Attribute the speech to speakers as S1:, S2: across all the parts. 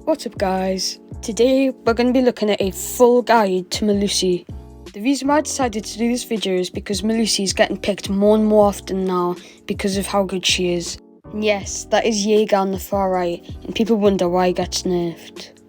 S1: What's up guys? Today we're going to be looking at a full guide to Melusi. The reason why I decided to do this video is because Melusi is getting picked more and more often now because of how good she is. And yes, that is Jaeger on the far right, and people wonder why he gets nerfed.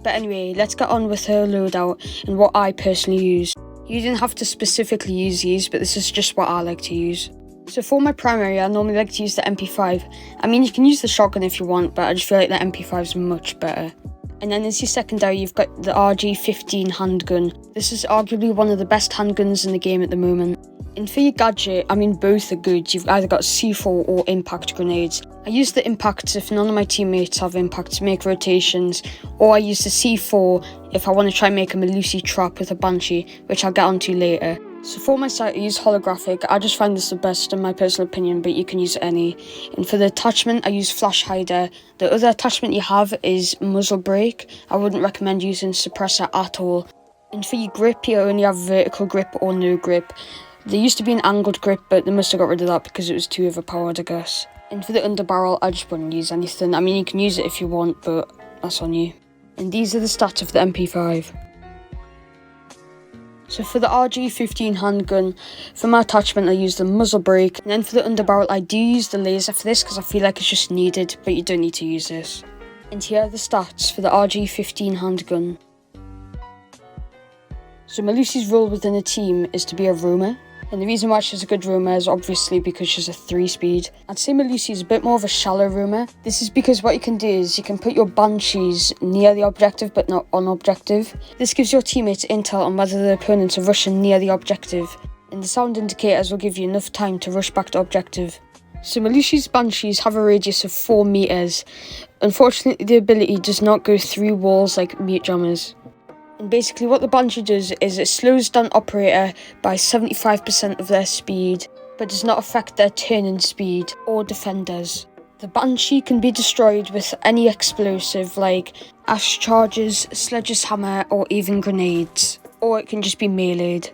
S1: But anyway, let's get on with her loadout and what I personally use. You didn't have to specifically use these, but this is just what I like to use. So for my primary, I normally like to use the MP5. I mean, you can use the shotgun if you want, but I just feel like the MP5 is much better. And then as your secondary, you've got the RG-15 handgun. This is arguably one of the best handguns in the game at the moment. And for your gadget, I mean, both are good. You've either got C4 or impact grenades. I use the impacts if none of my teammates have impacts to make rotations, or I use the C4 if I want to try and make a Melusi trap with a Banshee, which I'll get onto later. So for my sight, I use holographic. I just find this the best in my personal opinion, but you can use any. And for the attachment, I use flash hider. The other attachment you have is muzzle brake. I wouldn't recommend using suppressor at all. And for your grip, you only have vertical grip or no grip. There used to be an angled grip, but they must have got rid of that because it was too overpowered, I guess. And for the underbarrel, I just wouldn't use anything. I mean, you can use it if you want, but that's on you. And these are the stats of the MP5. So for the RG-15 handgun, for my attachment I use the muzzle brake, and then for the underbarrel I do use the laser for this because I feel like it's just needed, but you don't need to use this. And here are the stats for the RG-15 handgun. So Melusi's role within a team is to be a roamer, and the reason why she's a good roamer is obviously because she's a 3-speed. I'd say Melusi is a bit more of a shallow roamer. This is because what you can do is you can put your Banshees near the objective but not on objective. This gives your teammates intel on whether the opponents are rushing near the objective, and the sound indicators will give you enough time to rush back to objective. So Melusi's Banshees have a radius of 4 meters. Unfortunately, the ability does not go through walls like mute jammers. And basically what the Banshee does is it slows down operator by 75% of their speed, but does not affect their turning speed or defenders. The Banshee can be destroyed with any explosive like ash charges, sledgehammer, or even grenades, or it can just be meleeed.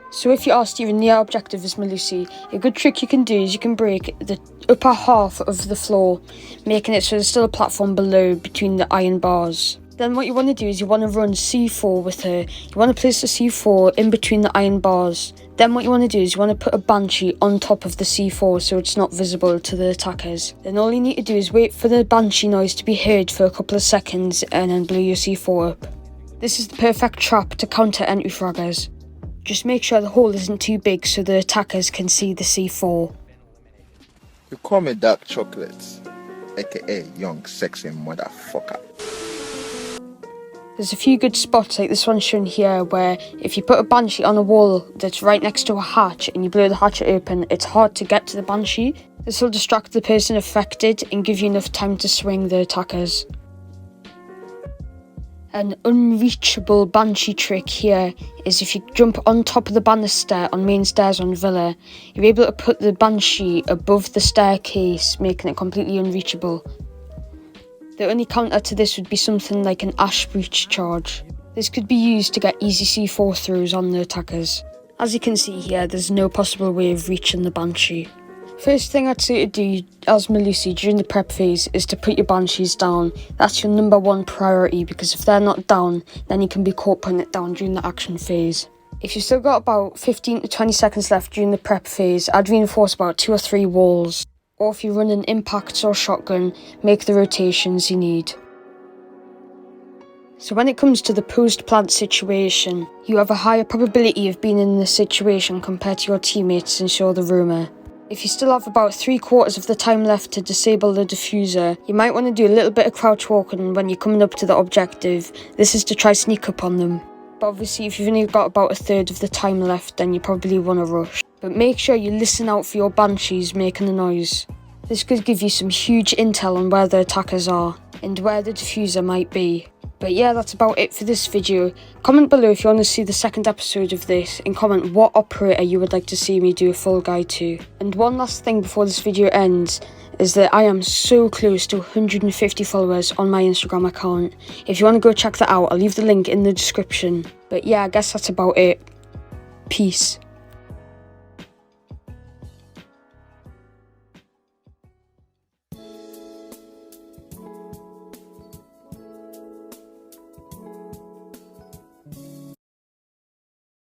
S1: So if you are steering near objective as Melusi, a good trick you can do is you can break the upper half of the floor, making it so there's still a platform below between the iron bars. Then what you want to do is you want to run C4 with her. You want to place the C4 in between the iron bars. Then what you want to do is you want to put a Banshee on top of the C4 so it's not visible to the attackers. Then all you need to do is wait for the Banshee noise to be heard for a couple of seconds and then blow your C4 up. This is the perfect trap to counter entry fraggers. Just make sure the hole isn't too big so the attackers can see the C4.
S2: You call me dark chocolate, aka young sexy motherfucker.
S1: There's a few good spots like this one shown here where if you put a Banshee on a wall that's right next to a hatch and you blow the hatch open, it's hard to get to the Banshee. This will distract the person affected and give you enough time to swing the attackers. An unreachable Banshee trick here is if you jump on top of the banister on main stairs on Villa, you're able to put the Banshee above the staircase, making it completely unreachable. The only counter to this would be something like an Ash Breach charge. This could be used to get easy C4 throws on the attackers. As you can see here, there's no possible way of reaching the Banshee. First thing I'd say to do as Melusi during the prep phase is to put your Banshees down. That's your number one priority because if they're not down, then you can be caught putting it down during the action phase. If you've still got about 15 to 20 seconds left during the prep phase, I'd reinforce about 2 or 3 walls. Or if you're running impacts or shotgun, make the rotations you need. So when it comes to the post-plant situation, you have a higher probability of being in this situation compared to your teammates since you're the roamer. If you still have about 3/4 of the time left to disable the diffuser, you might want to do a little bit of crouch walking when you're coming up to the objective. This is to try sneak up on them. But obviously if you've only got about 1/3 of the time left, then you probably want to rush. But make sure you listen out for your Banshees making a noise. This could give you some huge intel on where the attackers are and where the diffuser might be. But yeah, that's about it for this video. Comment below if you want to see the second episode of this, and comment what operator you would like to see me do a full guide to. And one last thing before this video ends is that I am so close to 150 followers on my Instagram account. If you want to go check that out, I'll leave the link in the description. But yeah, I guess that's about it. Peace.